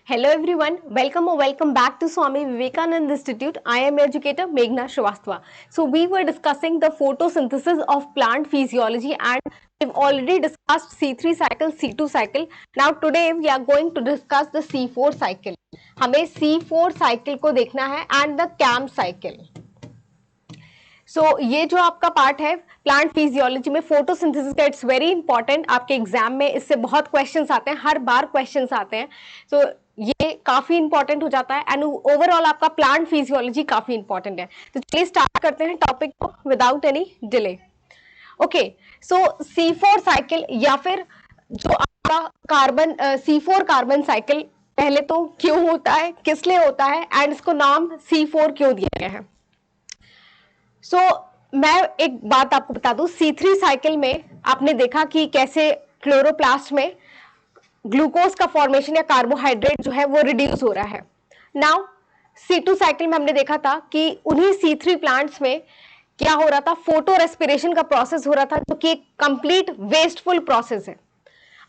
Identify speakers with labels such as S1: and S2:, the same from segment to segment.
S1: Hello everyone, welcome or welcome back to Swami Vivekananda Institute. I am educator Meghna Srivastava. So we were discussing the photosynthesis of plant physiology and we've already discussed C3 cycle, C2 cycle. Now today we are going to discuss the C4 cycle. हमें C4 cycle को देखना है and the CAM cycle. ये जो आपका part है plant physiology में photosynthesis का, इट्स वेरी इंपॉर्टेंट. आपके एग्जाम में इससे बहुत क्वेश्चंस आते हैं, हर बार क्वेश्चंस आते हैं. ये काफी इंपॉर्टेंट हो जाता है एंड ओवरऑल आपका प्लांट फिजियोलॉजी काफी इंपॉर्टेंट है. तो चलिए स्टार्ट करते हैं टॉपिक को विदाउट एनी डिले. ओके, सो C4 साइकिल या फिर जो आपका कार्बन C4 कार्बन साइकिल, पहले तो क्यों होता है, किस लिए होता है एंड इसको नाम C4 क्यों दिया गया है. मैं एक बात आपको बता दूं, C3 साइकिल में आपने देखा कि कैसे क्लोरोप्लास्ट में ग्लूकोज का फॉर्मेशन या कार्बोहाइड्रेट जो है वो रिड्यूस हो रहा है. नाउ C2 साइकिल में हमने देखा था कि उन्हीं C3 प्लांट्स में क्या हो रहा था, फोटो रेस्पिरेशन का प्रोसेस हो रहा था, जो कि एक कंप्लीट वेस्टफुल प्रोसेस है.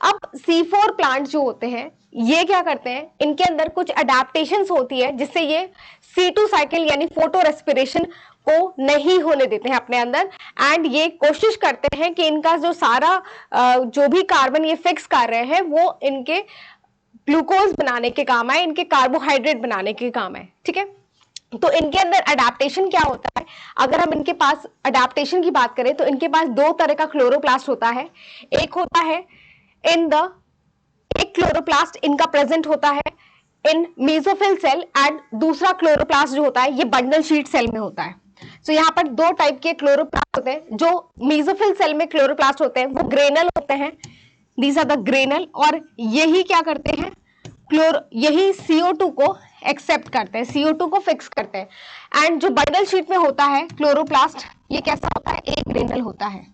S1: अब C4 प्लांट जो होते हैं ये क्या करते हैं, इनके अंदर कुछ अडेप्टेशंस होती है जिससे ये C2 साइकिल यानी फोटो रेस्पिरेशन को नहीं होने देते हैं अपने अंदर एंड ये कोशिश करते हैं कि इनका जो सारा जो भी कार्बन ये फिक्स कर रहे हैं वो इनके ग्लूकोज बनाने के काम है, इनके कार्बोहाइड्रेट बनाने के काम है. ठीक है, तो इनके अंदर अडेप्टेशन क्या होता है, अगर हम इनके पास अडेप्टेशन की बात करें तो इनके पास दो तरह का क्लोरोप्लास्ट होता है. एक होता है एक क्लोरोप्लास्ट इनका प्रेजेंट होता है इन मेसोफिल सेल एंड दूसरा क्लोरोप्लास्ट जो होता है ये बंडल शीट सेल में होता है. यहाँ पर दो टाइप के क्लोरोप्लास्ट होते हैं. जो मेसोफिल सेल में क्लोरोप्लास्ट होते हैं वो ग्रेनल होते हैं, दीज आर द ग्रेनल, और यही क्या करते हैं, यही CO2 को एक्सेप्ट करते हैं, CO2 को फिक्स करते हैं. एंड जो बंडल शीट में होता है क्लोरोप्लास्ट ये कैसा होता है, एक ग्रेनल होता है.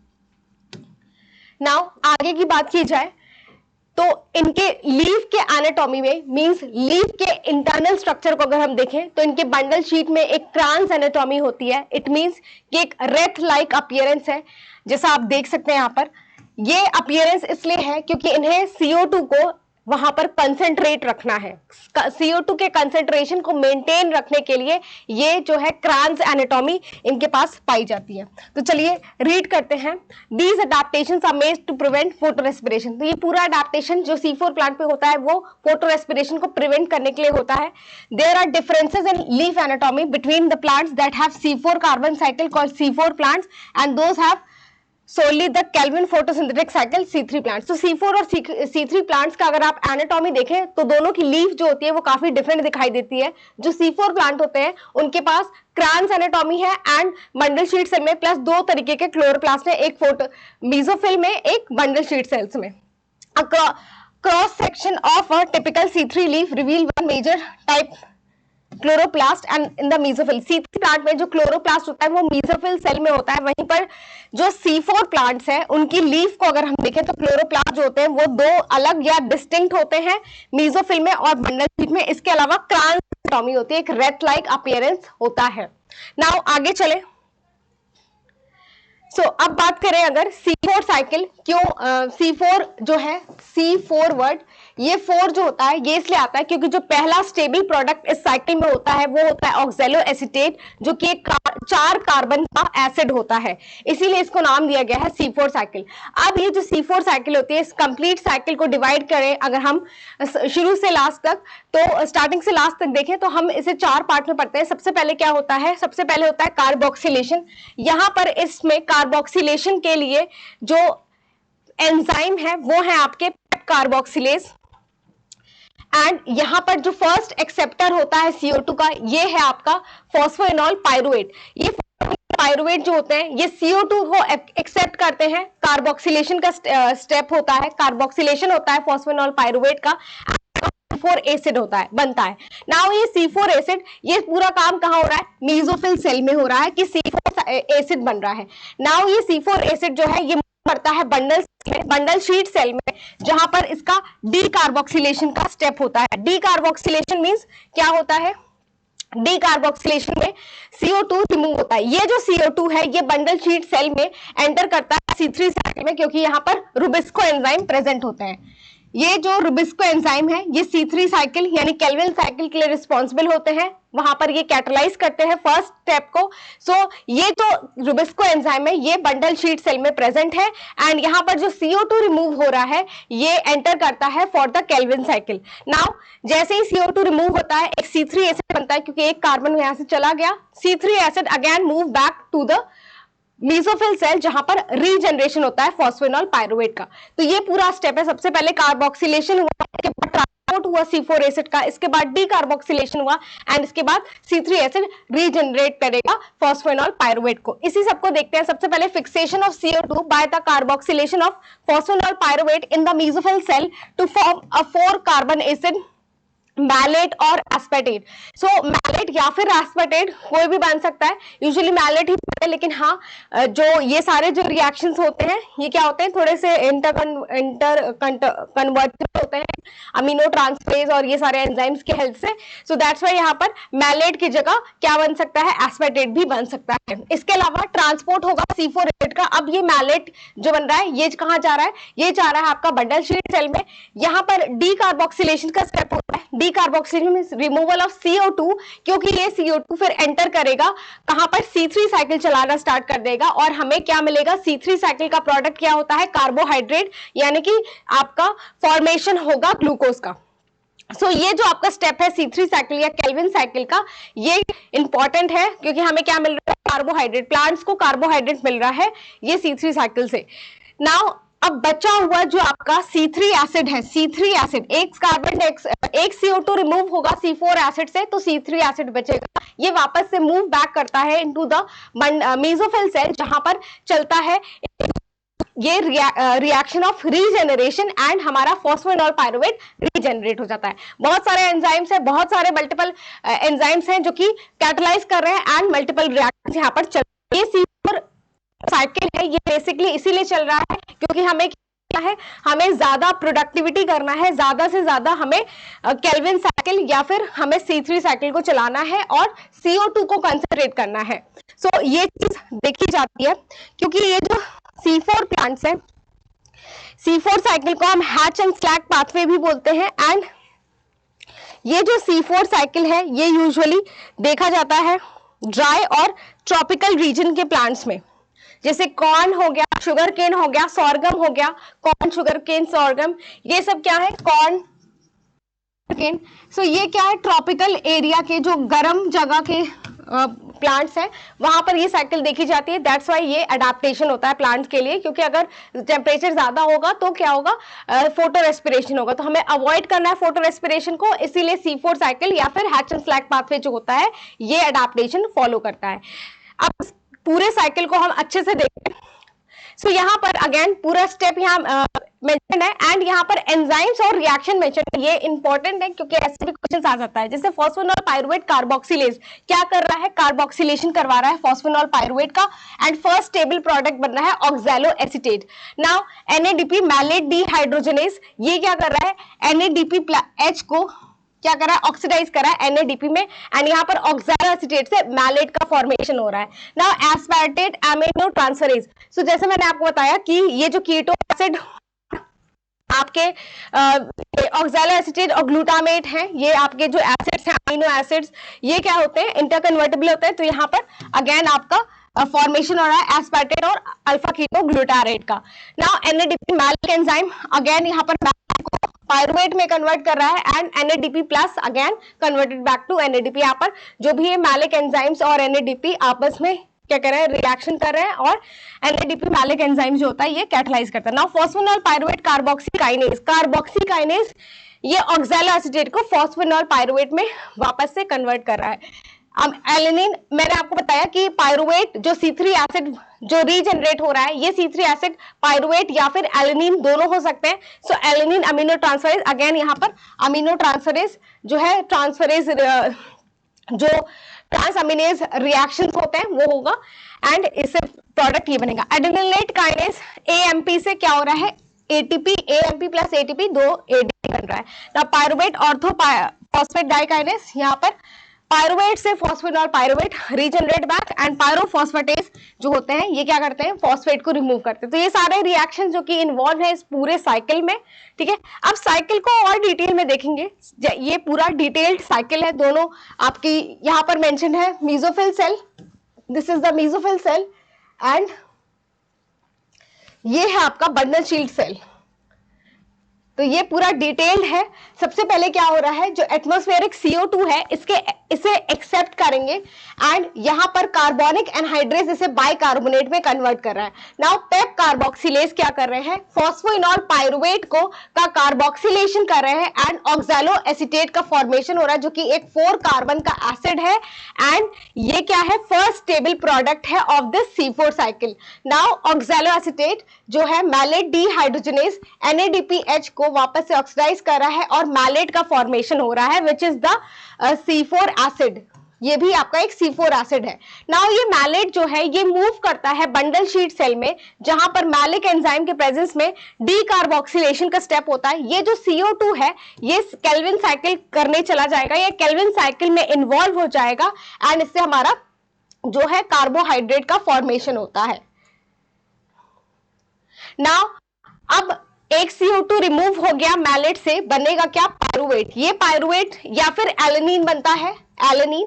S1: नाउ आगे की बात की जाए तो इनके लीफ के एनाटॉमी में, मींस लीफ के इंटरनल स्ट्रक्चर को अगर हम देखें तो इनके बंडल शीट में एक ट्रांस एनाटॉमी होती है. इट मींस कि एक रेथ लाइक अपीयरेंस है, जैसा आप देख सकते हैं यहाँ पर. ये अपीयरेंस इसलिए है क्योंकि इन्हें CO2 को वहां पर कंसेंट्रेट रखना है, CO2 के कंसेंट्रेशन को मेंटेन रखने के लिए ये जो है क्रांस एनाटॉमी इनके पास पाई जाती है. तो चलिए रीड करते हैं. These adaptations are made to prevent photo respiration. तो ये पूरा अडेप्टेशन जो C4 प्लांट पे होता है वो फोटो रेस्पिरेशन को प्रिवेंट करने के लिए होता है. There are differences in leaf anatomy between the plants that have C4 carbon cycle called C4 plants and those have solely the Calvin photosynthetic cycle C3 plants. तो C4 और C3 plants का अगर आप एनाटॉमी देखें तो दोनों की leaf जो होती है वो काफी डिफरेंट दिखाई देती है. जो C4 प्लांट होते हैं उनके पास क्रांस एनाटॉमी है एंड बंडल शीट सेल में, प्लस दो तरीके के क्लोरोप्लास्ट है, एक फोटो मेसोफिल में, एक बंडल शीट सेल्स में. Cross section of a typical C3 leaf reveal one major type chloroplast and in the mesophyll. C3 plant में जो क्लोरोप्लास्ट होता है वो मेसोफिल सेल में होता है. वहीं पर जो C4 प्लांट्स हैं उनकी लीफ को अगर हम देखें तो क्लोरोप्लास्ट जो होते हैं वो दो अलग या डिस्टिंक्ट होते हैं, मेसोफिल में और बंडल शीट में. इसके अलावा क्रांस एनाटॉमी होती है, एक रेथ लाइक अपीयरेंस होता है. नाउ आगे चले. अब बात करें अगर C4 साइकिल, क्यों C4 जो है, C4 वर्ड, ये 4 जो होता है ये इसलिए आता है क्योंकि जो पहला स्टेबल प्रोडक्ट इस साइकिल में होता है वो होता है ऑक्सैलो एसीटेट, जो कि एक 4 कार्बन का एसिड होता है, इसीलिए इसको नाम दिया गया है C4 साइकिल. अब ये जो C4 साइकिल होती है, इस कंप्लीट साइकिल को डिवाइड करें अगर हम शुरू से लास्ट तक, तो स्टार्टिंग से लास्ट तक देखें तो हम इसे 4 पार्ट में पढ़ते हैं. सबसे पहले क्या होता है, सबसे पहले होता है कार्बोक्सिलेशन. यहां पर इसमें कार्बोक्सिलेशन के लिए जो एंजाइम है वो है आपके कार्बोक्सिलेज. एंड यहां पर जो फर्स्ट एक्सेप्टर होता है CO2 का ये है आपका फॉस्फोइनॉल पाइरुवेट. ये पाइरुवेट जो होते हैं ये CO2 को एक्सेप्ट करते हैं. कार्बोक्सिलेशन का स्टेप होता है, कार्बोक्सिलेशन होता है फॉस्फोइनॉल पाइरुवेट का, C4 एसिड होता है, बनता है. नाउ ये C4 एसिड, ये पूरा काम कहां हो रहा है, मेसोफिल सेल में हो रहा है कि C4 एसिड बन रहा है. नाउ ये C4 एसिड जो है ये करता है बंडल शीट सेल में, जहां पर इसका डी कार्बोक्सिलेशन का स्टेप होता है. डी कार्बोक्सिलेशन मींस क्या होता है, डी कार्बोक्सिलेशन में CO2 रिमूव होता है. ये जो CO2 है ये बंडल शीट सेल में एंटर करता है C3 साइकिल में, क्योंकि यहाँ पर रुबिस्को एंजाइम प्रेजेंट होते हैं. ये जो रुबिस्को एंजाइम है ये C3 साइकिल यानी केल्विन साइकिल के लिए रिस्पॉन्सिबल होते हैं, वहां पर ये कैटलाइज करते हैं फर्स्ट स्टेप को। सो ये जो रुबिस्को एंजाइम है ये बंडल शीट सेल में प्रेजेंट है एंड यहाँ पर जो CO2 रिमूव हो रहा है ये एंटर करता है for the Calvin cycle. Now जैसे ही CO2 रिमूव होता है एक C3 एसिड बनता है, क्योंकि एक कार्बन यहाँ से चला गया। C3 acid again move back to the mesophyll cell जहां पर रीजनरेशन होता है फॉस्फेनॉल पायरुवेट का। तो ये पूरा स्टेप है, सबसे पहले कार्बोक्सिलेशन हुआ, इसके बाद ट्रांसपोर्ट हुआ C4 एसिड का, इसके बाद डीकार्बोक्सिलेशन हुआ एंड इसके बाद C3 एसिड रीजनरेट करेगा फॉस्फेनॉल पायरुवेट को। इसी सबको देखते हैं। सबसे पहले fixation of CO2 by the carboxylation of phosphoenol pyruvate in the mesophyll cell to form a 4 carbon acid malate और एस्पेटेट। सो मैलेट या फिर एस्पेटेट कोई भी बन सकता है, यूजुअली मैलेट ही बनता है, लेकिन हाँ जो ये सारे जो रिएक्शंस होते हैं ये क्या होते हैं, थोड़े से इंटर कन्वर्टेड होते हैं अमीनो ट्रांसफरेज और ये सारे एंजाइम्स की हेल्प से। सो दैट्स वाई यहाँ पर मैलेट की जगह क्या बन सकता है, एस्पेटेट भी बन सकता है। इसके अलावा ट्रांसपोर्ट होगा C4 एसिड का। अब ये मैलेट जो बन रहा है ये कहाँ जा रहा है, ये जा रहा है आपका बंडल शीट सेल में। यहाँ पर डीकार्बोक्सिलेशन का स्टेप होता है। Decarboxylation means removal of CO2, क्योंकि ये CO2 फिर एंटर करेगा कहां पर C3 साइकिल चलाना स्टार्ट कर देगा और हमें क्या मिलेगा, C3 साइकिल का प्रोडक्ट क्या होता है, कार्बोहाइड्रेट, यानी कि आपका फॉर्मेशन होगा ग्लूकोज का। सो ये जो आपका स्टेप है C3 साइकिल या केल्विन साइकिल का, ये इंपॉर्टेंट है क्योंकि हमें क्या मिल रहा है, कार्बोहाइड्रेट, प्लांट्स को कार्बोहाइड्रेट मिल रहा है ये C3 साइकिल से। नाउ अब बचा हुआ जो आपका C3 एसिड है, C3 एसिड, एक कार्बन एक CO2 रिमूव होगा C4 एसिड से तो C3 एसिड बचेगा। ये वापस से मूव बैक करता है इनटू द मेसोफिल सेल जहां पर चलता है ये रिएक्शन ऑफ रीजेनरेशन एंड हमारा फॉस्फेनॉल पायरुवेट रीजेनरेट हो जाता है। बहुत सारे एंजाइम्स हैं, बहुत सारे मल्टीपल एंजाइम्स हैं जो कि कैटलाइज कर रहे हैं एंड मल्टीपल रिएक्शंस यहाँ पर चल रहे हैं। ये C4 साइकिल है ये बेसिकली इसीलिए चल रहा है क्योंकि हमें क्या है, हमें ज्यादा प्रोडक्टिविटी करना है, ज्यादा से ज्यादा हमें केल्विन साइकिल या फिर हमें C3 साइकिल को चलाना है और CO2 को कंसंट्रेट करना है। सो ये चीज देखी जाती है क्योंकि ये जो C4 प्लांट्स है, C4 साइकिल को हम हैच एंड स्लैक पाथवे भी बोलते हैं एंड ये जो C4 साइकिल है ये यूजुअली देखा जाता है ड्राई और ट्रॉपिकल रीजन के प्लांट्स में, जैसे कॉर्न हो गया, शुगर केन हो गया, सॉर्गम हो गया, कॉर्न, शुगर केन, सॉर्गम, ये सब क्या है, कॉर्न केन। सो ये क्या है, ट्रॉपिकल एरिया के जो गर्म जगह के प्लांट्स हैं वहां पर ये साइकिल देखी जाती है। दैट्स वाई ये अडेप्टेशन होता है प्लांट्स के लिए, क्योंकि अगर टेम्परेचर ज्यादा होगा तो क्या होगा, फोटो रेस्पिरेशन होगा, तो हमें अवॉइड करना है फोटो रेस्पिरेशन को, इसीलिए C4 साइकिल या फिर हैच एंड स्लैक पाथवे जो होता है ये अडेप्टेशन फॉलो करता है। अब पूरे साइकिल को हम अच्छे से देखें। सो यहाँ पर अगेन पूरा स्टेप यहाँ मेंशन है एंड यहाँ पर एंजाइम्स और रिएक्शन मेंशन है। ये इंपॉर्टेंट है क्योंकि ऐसे भी क्वेश्चन आ जाता है। जैसे फॉस्फेनॉल पायरुवेट कार्बोक्सिलेज क्या कर रहा है, कार्बोक्सिलेशन करवा रहा है फॉस्फेनॉल पायरुवेट का एंड फर्स्ट स्टेबल प्रोडक्ट बन रहा है oxalo acetate. Now NADP malate dehydrogenase ये क्या कर रहा है, NADPH को क्या कर रहा है, ऑक्सीडाइज कर रहा है NADP में एंड यहाँ पर ऑक्सैलो एसीटेट से मैलेट का फॉर्मेशन हो रहा है। Now aspartate aminotransferase. So जैसे मैंने आपको बताया कि ये जो कीटो एसिड आपके ऑक्सैलो एसीटेट और ग्लूटामेट हैं, ये आपके जो एसिड्स हैं अमीनो एसिड्स, ये क्या होते हैं, इंटरकन्वर्टेबल होते हैं। तो यहाँ पर अगेन आपका फॉर्मेशन हो रहा है एस्पार्टेट और अल्फा कीटो ग्लूटारेट का। Now NADP malate enzyme again यहाँ पर पायरुवेट में कन्वर्ट कर रहा है and NADP plus again converted back to NADP। यहाँ पर जो भी है मैलिक एंजाइम्स और NADP आपस में क्या कर रहे हैं, रिएक्शन कर रहे हैं और NADP मैलिक एंजाइम जो होता है ये कैटलाइज करता है। नाउ फॉस्फेनॉल पायरुवेट कार्बोक्सीकाइनेज, कार्बोक्सीकाइनेज ये ऑक्सैलो एसीटेट को फॉस्फेनॉल पायरुवेट में वापस से कन्वर्ट कर रहा है। अब एलिनिन, मैंने आपको बताया कि पायरुवेट जो C3 एसिड जो रीजनरेट हो रहा है ये C3 एसिड पायरुवेट या फिर एलिनिन दोनों हो सकते हैं। सो एलिनिन अमीनो ट्रांसफरेज, अगेन यहाँ पर अमीनो ट्रांसफरेज जो है ट्रांसफरेज जो ट्रांस अमीनेज रिएक्शंस होते हैं वो होगा एंड इससे प्रोडक्ट ये बनेगा। एडेनिलेट काइनेज AMP से क्या हो रहा है, ATP, AMP plus ATP 2 ADP बन रहा है। पायरुवेट ऑर्थो फॉस्फेट डाइकाइनेज यहाँ पर पायरुवेट से फॉस्फेनॉल पायरुवेट रीजनरेट बैक, एंड पायरोफॉस्फेटेज जो होते हैं ये क्या करते हैं, फॉस्फेट को रिमूव करते हैं। तो ये सारे रिएक्शन जो कि इन्वॉल्व है इस पूरे साइकिल में, ठीक है। अब साइकिल को और डिटेल में देखेंगे, ये पूरा डिटेल्ड साइकिल है, दोनों आपकी यहां पर मेंशन है mesophyll cell, this is the mesophyll cell, and ये है आपका बंडल शील्ड सेल। तो ये पूरा डिटेल्ड है। सबसे पहले क्या हो रहा है, जो एटमॉस्फेरिक CO2 है इसे एक्सेप्ट करेंगे, एंड यहां पर कार्बोनिक एनहाइड्रेस इसे बाइकार्बोनेट में कन्वर्ट कर रहा है। नाउ पेप कार्बोक्सिलेज क्या कर रहे हैं, फॉस्फोइनॉल पायरुवेट को का कार्बोक्सिलेशन कर रहे हैं, एंड ऑक्सैलो एसीटेट का फॉर्मेशन हो रहा है जो कि एक 4 कार्बन का एसिड है, एंड ये क्या है, फर्स्ट स्टेबल प्रोडक्ट है of this C4 cycle. Now oxalo acetate जो है मैलेट डिहाइड्रोजनेज NADPH को वापस से ऑक्सीडाइज कर रहा है और मैलेट का फॉर्मेशन हो रहा है which is the C4 acid. ये भी आपका एक C4 एसिड है। नाउ ये मैलेट जो है ये मूव करता है बंडल शीट सेल में, जहां पर मैलिक एंजाइम के प्रेजेंस में डीकार्बोक्सिलेशन का स्टेप होता है। ये जो CO2 है ये केल्विन साइकिल करने चला जाएगा, ये केल्विन साइकिल में इन्वॉल्व हो जाएगा, एंड इससे हमारा जो है कार्बोहाइड्रेट का फॉर्मेशन होता है। नाउ अब एक CO2 रिमूव हो गया मैलेट से, बनेगा क्या, पायरुवेट। ये पायरुवेट या फिर एलेनिन बनता है, एलेनिन।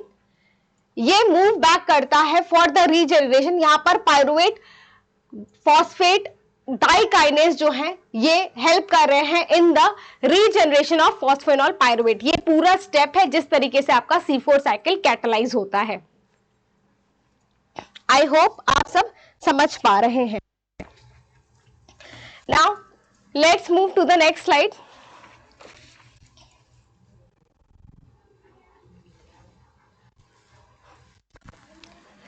S1: ये मूव बैक करता है फॉर द रीजनरेशन। यहां पर पायरुवेट फॉस्फेट डाइकाइनेज जो है ये हेल्प कर रहे हैं in the regeneration of phosphoenol pyruvate. ये पूरा स्टेप है जिस तरीके से आपका C4 साइकिल कैटलाइज होता है। आई होप आप सब समझ पा रहे हैं। Now let's move to the next slide.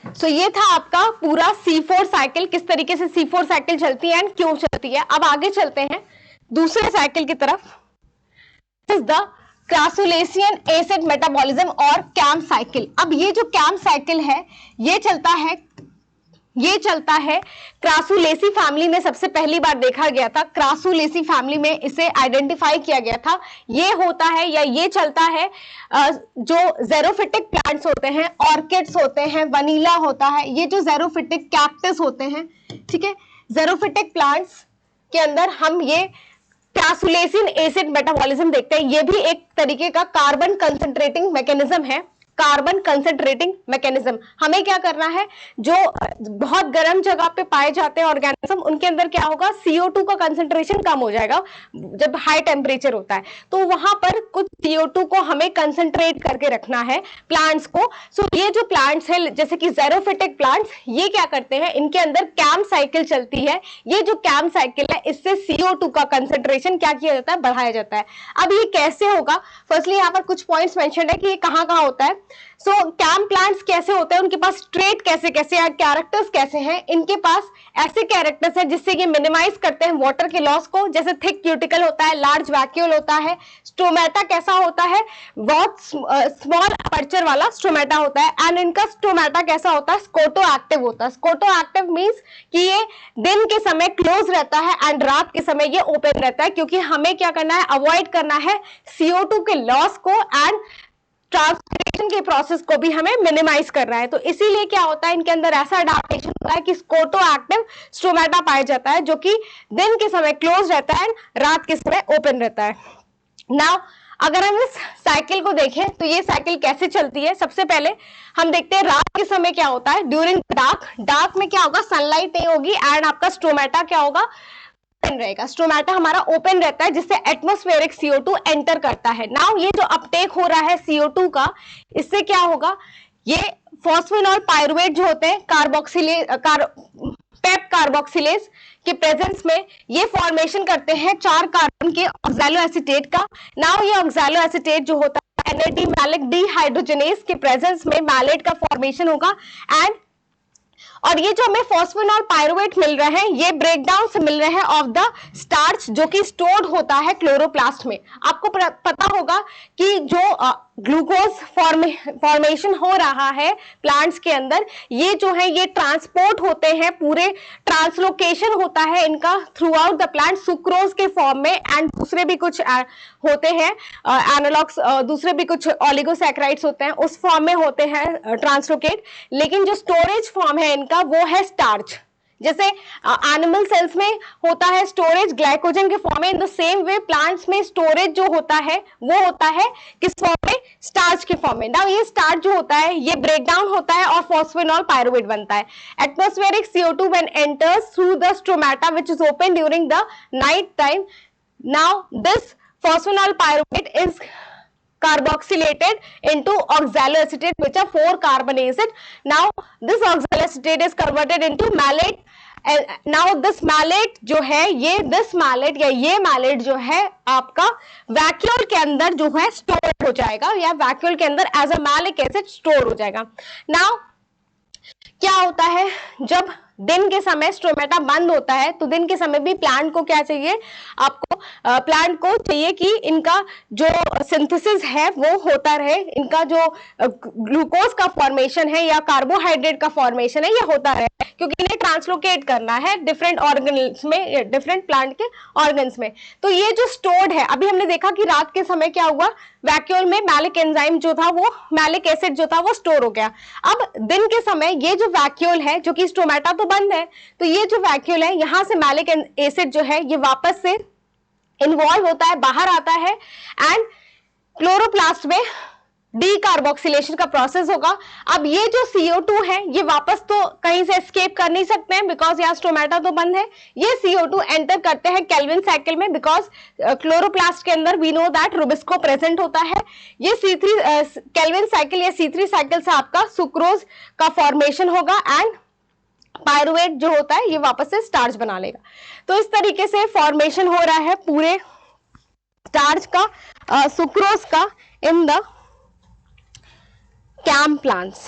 S1: So ये था आपका पूरा C4 साइकिल, किस तरीके से C4 साइकिल चलती है एंड क्यों चलती है। अब आगे चलते हैं दूसरे साइकिल की तरफ, इज द क्रासुलेशियन एसिड मेटाबॉलिज्म और कैम साइकिल। अब ये जो कैम साइकिल है ये चलता है क्रासुलेसी फैमिली में, सबसे पहली बार देखा गया था, क्रासुलेसी फैमिली में इसे आइडेंटिफाई किया गया था। ये होता है या ये चलता है जो जेरोफिटिक प्लांट्स होते हैं, ऑर्किड्स होते हैं, वनीला होता है, ये जो जेरोफिटिक कैक्टस होते हैं, ठीक है, जेरोफिटिक प्लांट्स के अंदर हम ये क्रासुलेसिन एसिड मेटाबॉलिज्म देखते हैं। ये भी एक तरीके का कार्बन कंसंट्रेटिंग मैकेनिज्म है, कार्बन कंसंट्रेटिंग मैकेनिज्म। हमें क्या करना है, जो बहुत गर्म जगह पे पाए जाते हैं ऑर्गेनिज्म, उनके अंदर क्या होगा, CO2 का कंसंट्रेशन कम हो जाएगा जब हाई टेम्परेचर होता है, तो वहां पर कुछ CO2 को हमें कंसंट्रेट करके रखना है प्लांट्स को। सो ये जो प्लांट्स है जैसे कि जेरोफिटिक प्लांट्स, ये क्या करते हैं, इनके अंदर कैम साइकिल चलती है। ये जो कैम साइकिल है इससे CO2 का कंसंट्रेशन क्या किया जाता है, बढ़ाया जाता है। अब ये कैसे होगा, फर्स्टली यहाँ पर कुछ पॉइंट्स मेंशन है कि ये कहाँ कहाँ होता है। सो कैम प्लांट्स कैसे होते हैं, उनके पास ट्रेट कैसे कैसे है, कैरेक्टर्स कैसे हैं, इनके पास ऐसे कैरेक्टर्स हैं जिससे ये मिनिमाइज करते हैं वाटर के लॉस को, जैसे थिक क्यूटिकल होता है, लार्ज वैक्यूल होता है, स्टोमेटा कैसा होता है, बहुत स्मॉल अपर्चर वाला स्टोमेटा होता है, एंड इनका स्टोमेटा कैसा होता है, स्कोटो एक्टिव होता है। स्कोटो एक्टिव मींस कि ये दिन के समय क्लोज रहता है एंड रात के समय ये ओपन रहता है, क्योंकि हमें क्या करना है, अवॉइड करना है CO2 के लॉस को एंड ट्रांसपिरेशन के प्रोसेस को भी हमें मिनिमाइज करना है। तो इसीलिए क्या होता है, इनके अंदर ऐसा अडैप्टेशन होता है कि स्कोटो एक्टिव स्टोमेटा पाया जाता है, जो कि दिन के समय क्लोज रहता है, रात के समय ओपन रहता है। नाउ अगर हम इस साइकिल को देखें तो ये साइकिल कैसे चलती है, सबसे पहले हम देखते हैं रात के समय क्या होता है, ड्यूरिंग डार्क में क्या होगा, सनलाइट नहीं होगी एंड आपका स्टोमेटा क्या होगा, रहेगा, स्टोमेटा हमारा ओपन रहता है, जिससे एटमॉस्फेरिक CO2 एंटर करता है। नाउ ये जो अपटेक हो रहा है CO2 का, इससे क्या होगा, ये फॉस्फेनॉल पायरुवेट जो होते हैं पेप कार्बोक्सिलेज के प्रेजेंस में ये फॉर्मेशन करते हैं 4 कार्बन के ऑक्सैलो एसीटेट का। नाउ ये ऑक्सैलो एसीटेट जो होता है NAD मैलिक डिहाइड्रोजनेज के प्रेजेंस में मैलेट का फॉर्मेशन होगा, एंड और ये जो हमें फॉस्फेनॉल पायरुवेट मिल रहे हैं ये ब्रेकडाउन से मिल रहे हैं ऑफ द स्टार्च जो कि स्टोर्ड होता है क्लोरोप्लास्ट में। आपको पता होगा कि जो ग्लूकोज फॉर्मेशन हो रहा है प्लांट्स के अंदर, ये जो है ये ट्रांसपोर्ट होते हैं, पूरे ट्रांसलोकेशन होता है इनका through out the plant sucrose के फॉर्म में, एंड दूसरे भी कुछ होते हैं एनालॉग्स, दूसरे भी कुछ ऑलिगोसैकेराइड्स होते हैं उस फॉर्म में होते हैं ट्रांसलोकेट, लेकिन जो स्टोरेज फॉर्म है इनका वो है स्टार्च। जैसे एनिमल सेल्स में होता है स्टोरेज ग्लाइकोजन के फॉर्म में, in the same way plants में स्टोरेज जो होता है वो होता है किस फॉर्म में, स्टार्च के फॉर्म में। नाउ ये स्टार्च जो होता है ये ब्रेक डाउन होता है और फॉस्फेनॉल पायरुवेट बनता है। Atmospheric CO2 when enters through the stromata which is open during the night time, now this phosphoenol pyruvate is carboxylated into oxaloacetate which are 4 carbon acid. Now this oxaloacetate is converted into malate, and now this malate जो है ये this malate या ये malate जो है आपका vacuole के अंदर जो है स्टोर हो जाएगा, या वैक्यूल के अंदर as a malic acid store हो जाएगा। नाउ क्या होता है जब दिन के समय स्ट्रोमेटा बंद होता है तो दिन के समय भी प्लांट को क्या चाहिए, आपको प्लांट को चाहिए कि इनका जो सिंथेसिस है वो होता रहे, इनका जो ग्लूकोज का फॉर्मेशन है या कार्बोहाइड्रेट का फॉर्मेशन है ये होता रहे, क्योंकि इन्हें ट्रांसलोकेट करना है डिफरेंट ऑर्गन्स में, डिफरेंट प्लांट के ऑर्गन्स में। तो ये जो स्टोर्ड है, अभी हमने देखा कि रात के समय क्या हुआ, वैक्यूल में मैलिक एंजाइम जो था वो मैलिक एसिड जो था वो स्टोर हो गया। अब दिन के समय ये जो वैक्यूल है जो कि स्टोमेटा तो बंद है, तो ये जो वैक्यूल है यहां से मैलिक एसिड जो है ये वापस से इन्वॉल्व होता है, बाहर आता है, एंड क्लोरोप्लास्ट में डीकार्बोक्सिलेशन का प्रोसेस होगा। अब ये जो CO2 है ये वापस तो कहीं से एस्केप कर नहीं सकते हैं बिकॉज यहाँ स्टोमेटा तो बंद है, ये CO2 एंटर करते हैं केल्विन साइकिल में, बिकॉज क्लोरोप्लास्ट के अंदर we know that rubisco present होता है। ये C3 केल्विन साइकिल या C3 साइकिल से आपका सुक्रोज का फॉर्मेशन होगा एंड पायरुवेट जो होता है ये वापस से स्टार्च बना लेगा। तो इस तरीके से फॉर्मेशन हो रहा है पूरे स्टार्च का, सुक्रोज का इन द कैम प्लांट्स।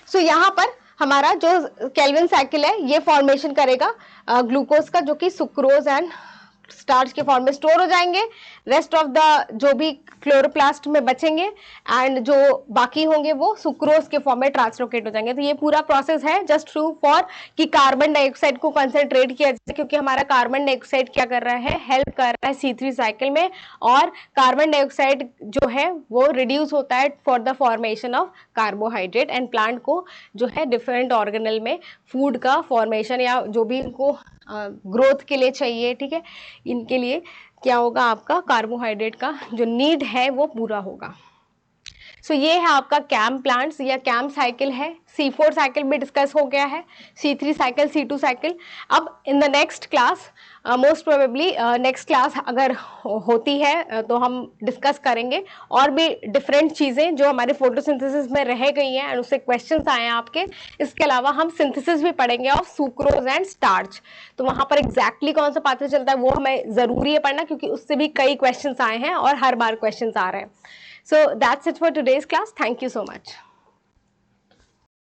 S1: सो यहां पर हमारा जो केल्विन साइकिल है ये फॉर्मेशन करेगा ग्लूकोज का, जो कि सुक्रोज एंड स्टार्च के फॉर्म में स्टोर हो जाएंगे, रेस्ट ऑफ द जो भी क्लोरोप्लास्ट में बचेंगे एंड जो बाकी होंगे वो सुक्रोज के फॉर्म में ट्रांसलोकेट हो जाएंगे। तो ये पूरा प्रोसेस है जस्ट ट्रू फॉर कि कार्बन डाइऑक्साइड को कंसंट्रेट किया जाए, क्योंकि हमारा कार्बन डाइऑक्साइड क्या कर रहा है, हेल्प कर रहा है C3 साइकिल में, और कार्बन डाइऑक्साइड जो है वो रिड्यूस होता है for the formation of carbohydrate, and plant को जो है डिफरेंट ऑर्गेनल में फूड का फॉर्मेशन या जो भी इनको ग्रोथ के लिए चाहिए, ठीक है, इनके लिए क्या होगा, आपका कार्बोहाइड्रेट का जो नीड है वो पूरा होगा। सो ये है आपका कैम प्लांट्स या कैम साइकिल है। C4 साइकिल भी डिस्कस हो गया है, C3 साइकिल, C2 साइकिल। अब in the next class, most probably next class अगर होती है तो हम डिस्कस करेंगे और भी डिफरेंट चीज़ें जो हमारे फोटोसिंथेसिस में रह गई हैं और उससे क्वेश्चंस आए हैं आपके। इसके अलावा हम सिंथेसिस भी पढ़ेंगे ऑफ सुक्रोज एंड स्टार्च, तो वहाँ पर एग्जैक्टली कौन सा पाथवे चलता है वो हमें ज़रूरी है पढ़ना, क्योंकि उससे भी कई क्वेश्चंस आए हैं और हर बार क्वेश्चंस आ रहे हैं। So that's it for today's class. Thank you so much.